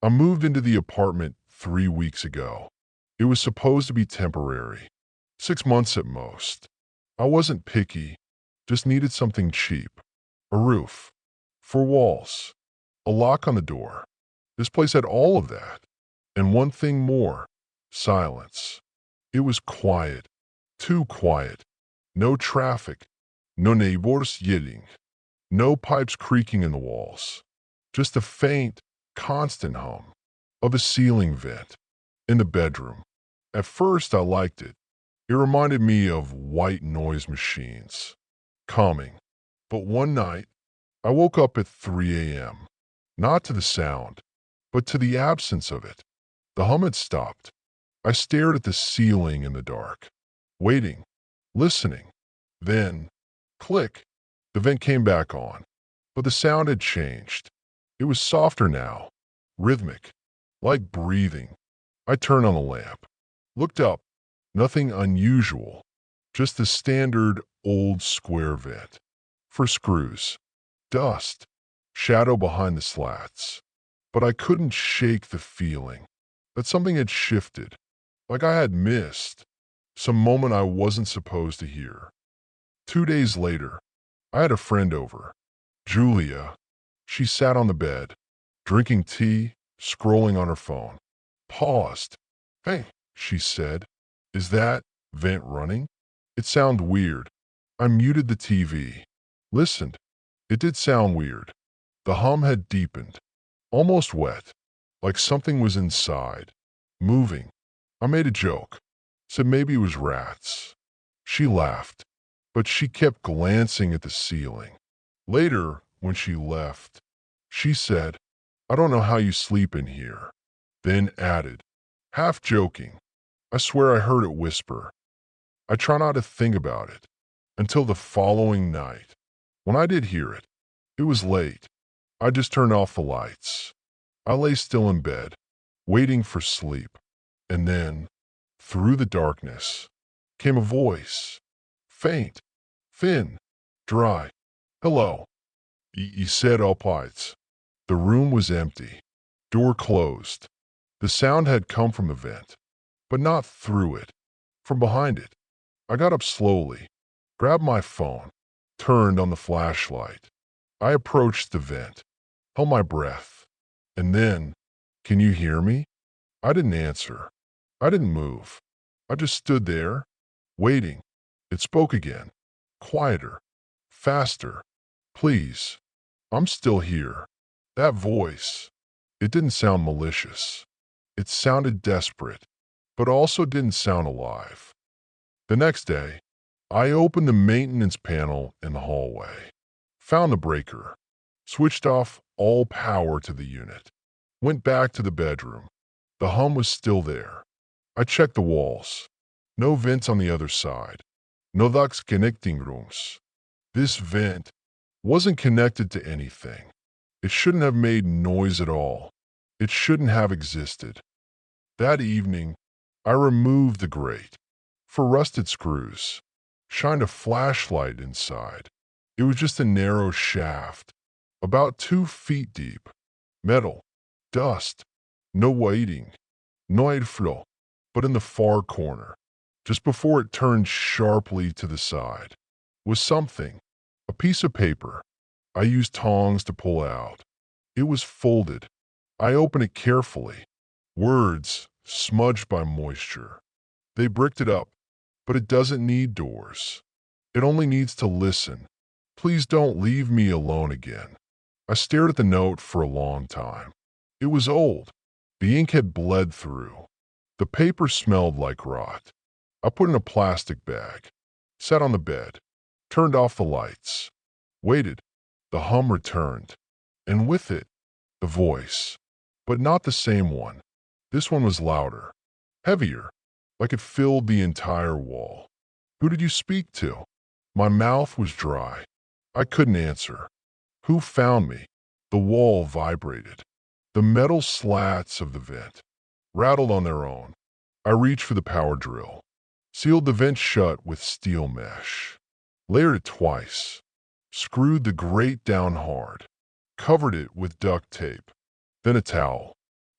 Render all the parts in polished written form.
I moved into the apartment 3 weeks ago. It was supposed to be temporary, 6 months at most. I wasn't picky, just needed something cheap. A roof, 4 walls, a lock on the door. This place had all of that. And one thing more, silence. It was quiet, too quiet. No traffic, no neighbors yelling, no pipes creaking in the walls. Just a faint, constant hum of a ceiling vent in the bedroom. At first, I liked it. It reminded me of white noise machines. Calming. But one night, I woke up at 3 a.m., not to the sound, but to the absence of it. The hum had stopped. I stared at the ceiling in the dark, waiting, listening. Then, click, the vent came back on. But the sound had changed. It was softer now, rhythmic, like breathing. I turned on the lamp, looked up, nothing unusual, just the standard old square vent. For screws, dust, shadow behind the slats. But I couldn't shake the feeling that something had shifted, like I had missed some moment I wasn't supposed to hear. 2 days later, I had a friend over, Julia. She sat on the bed, drinking tea, scrolling on her phone. Paused. "Hey," she said, "is that vent running?" It sounded weird. I muted the TV. Listened. It did sound weird. The hum had deepened, almost wet, like something was inside, moving. I made a joke, said maybe it was rats. She laughed, but she kept glancing at the ceiling. Later, when she left, she said, "I don't know how you sleep in here." Then added, half joking, "I swear I heard it whisper." I try not to think about it until the following night. When I did hear it, it was late. I just turned off the lights. I lay still in bed, waiting for sleep. And then, through the darkness, came a voice. Faint, thin, dry. "Hello." He said all lights. The room was empty. Door closed. The sound had come from the vent, but not through it, from behind it. I got up slowly, grabbed my phone, turned on the flashlight. I approached the vent, held my breath, and then, "Can you hear me?" I didn't answer. I didn't move. I just stood there, waiting. It spoke again, quieter, faster. "Please, I'm still here." That voice, it didn't sound malicious. It sounded desperate, but also didn't sound alive. The next day, I opened the maintenance panel in the hallway, found the breaker, switched off all power to the unit, went back to the bedroom. The hum was still there. I checked the walls. No vents on the other side. No ducts connecting rooms. This vent wasn't connected to anything. It shouldn't have made noise at all. It shouldn't have existed. That evening, I removed the grate for rusted screws, shined a flashlight inside. It was just a narrow shaft, about 2 feet deep. Metal, dust, no weighting, no airflow. But in the far corner, just before it turned sharply to the side, was something, a piece of paper. I used tongs to pull out. It was folded. I opened it carefully. Words smudged by moisture. They bricked it up, but it doesn't need doors. It only needs to listen. "Please don't leave me alone again." I stared at the note for a long time. It was old. The ink had bled through. The paper smelled like rot. I put it in a plastic bag, sat on the bed, turned off the lights, waited. The hum returned, and with it, the voice. But not the same one. This one was louder, heavier, like it filled the entire wall. "Who did you speak to?" My mouth was dry. I couldn't answer. "Who found me?" The wall vibrated. The metal slats of the vent rattled on their own. I reached for the power drill, sealed the vent shut with steel mesh, layered it twice, screwed the grate down hard, covered it with duct tape, then a towel.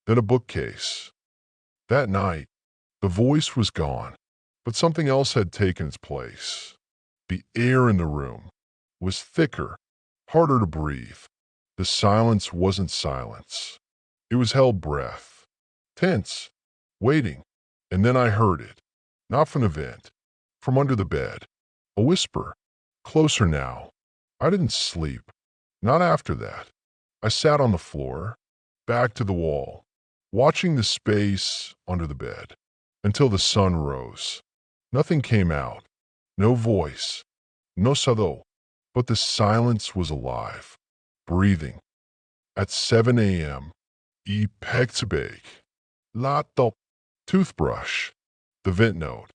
then a bookcase. That night, the voice was gone, but something else had taken its place. The air in the room was thicker, harder to breathe. The silence wasn't silence. It was held breath, tense, waiting. And then I heard it, not from the vent, from under the bed. A whisper, closer now. I didn't sleep, not after that. I sat on the floor, back to the wall, watching the space under the bed, until the sun rose. Nothing came out, no voice, no sado, but the silence was alive, breathing. At 7 a.m., e pexbake, la top, toothbrush, the vent note.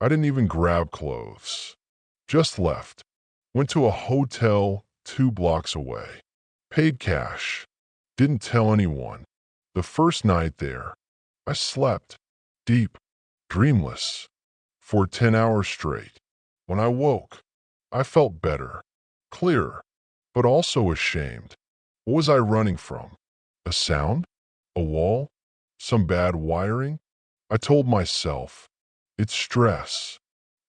I didn't even grab clothes. Just left. Went to a hotel 2 blocks away. Paid cash. Didn't tell anyone. The first night there, I slept. Deep. Dreamless. For 10 hours straight. When I woke, I felt better. Clearer. But also ashamed. What was I running from? A sound? A wall? Some bad wiring? I told myself, it's stress.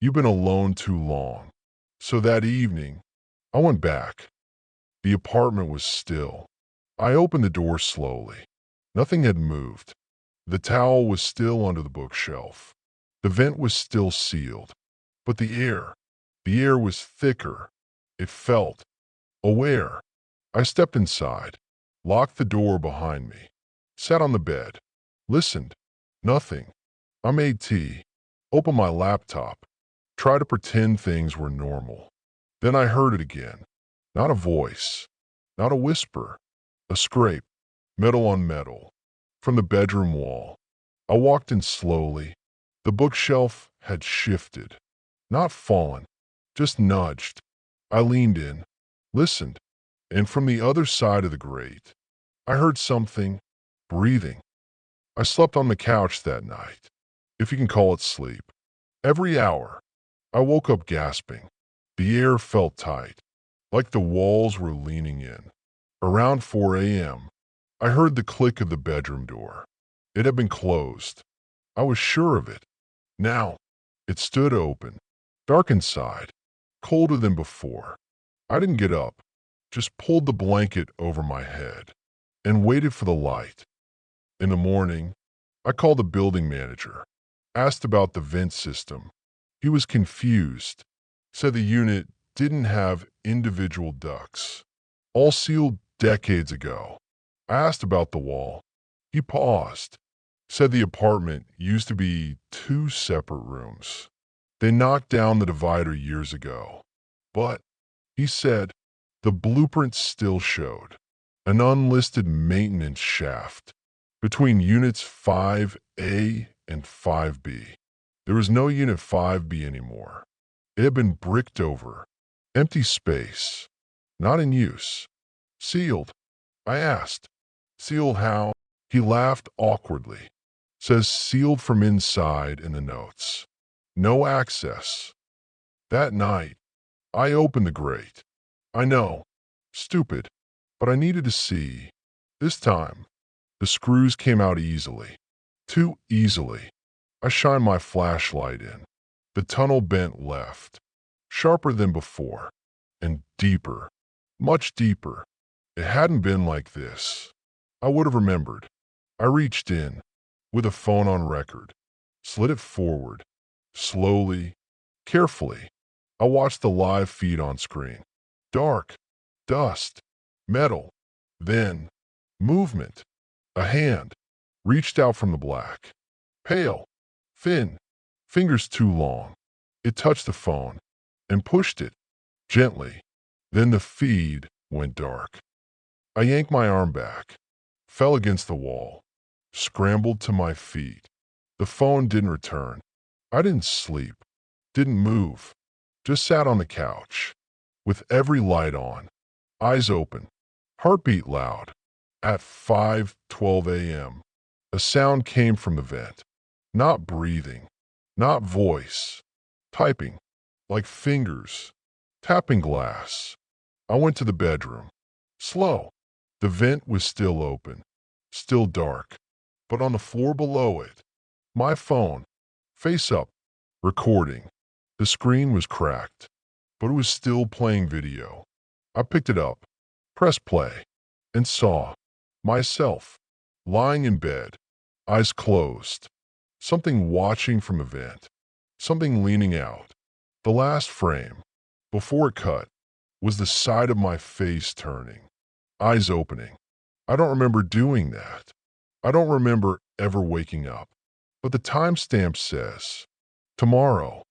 You've been alone too long. So that evening, I went back. The apartment was still. I opened the door slowly. Nothing had moved. The towel was still under the bookshelf. The vent was still sealed. But the air was thicker. It felt aware. I stepped inside, locked the door behind me, sat on the bed, listened. Nothing. I made tea, opened my laptop, tried to pretend things were normal. Then I heard it again. Not a voice, not a whisper, a scrape, metal on metal, from the bedroom wall. I walked in slowly. The bookshelf had shifted, not fallen, just nudged. I leaned in, listened, and from the other side of the grate, I heard something breathing. I slept on the couch that night, if you can call it sleep. Every hour, I woke up gasping. The air felt tight, like the walls were leaning in. Around 4 a.m., I heard the click of the bedroom door. It had been closed. I was sure of it. Now, it stood open, dark inside, colder than before. I didn't get up, just pulled the blanket over my head and waited for the light. In the morning, I called the building manager, asked about the vent system. He was confused, said the unit didn't have individual ducts, all sealed decades ago. I asked about the wall. He paused, said the apartment used to be 2 separate rooms. They knocked down the divider years ago. But, he said, the blueprint still showed an unlisted maintenance shaft between units 5A and 5B. There was no unit 5B anymore. It had been bricked over. Empty space. Not in use. Sealed. I asked. Sealed how? He laughed awkwardly. Says sealed from inside in the notes. No access. That night, I opened the grate. I know. Stupid. But I needed to see. This time, the screws came out easily. Too easily. I shined my flashlight in. The tunnel bent left. Sharper than before. And deeper. Much deeper. It hadn't been like this. I would have remembered. I reached in, with a phone on record, slid it forward, slowly, carefully. I watched the live feed on screen. Dark, dust, metal, then movement. A hand reached out from the black. Pale, thin, fingers too long. It touched the phone and pushed it gently. Then the feed went dark. I yanked my arm back, fell against the wall, scrambled to my feet. The phone didn't return. I didn't sleep, didn't move, just sat on the couch, with every light on, eyes open, heartbeat loud. At 5:12 a.m., a sound came from the vent. Not breathing, not voice, typing, like fingers, tapping glass. I went to the bedroom. Slow. The vent was still open, still dark. but on the floor below it, my phone, face up, recording. The screen was cracked, but it was still playing video. I picked it up, pressed play, and saw myself lying in bed, eyes closed, something watching from a vent, something leaning out. The last frame, before it cut, was the side of my face turning, eyes opening. I don't remember doing that. I don't remember ever waking up. But the timestamp says, tomorrow,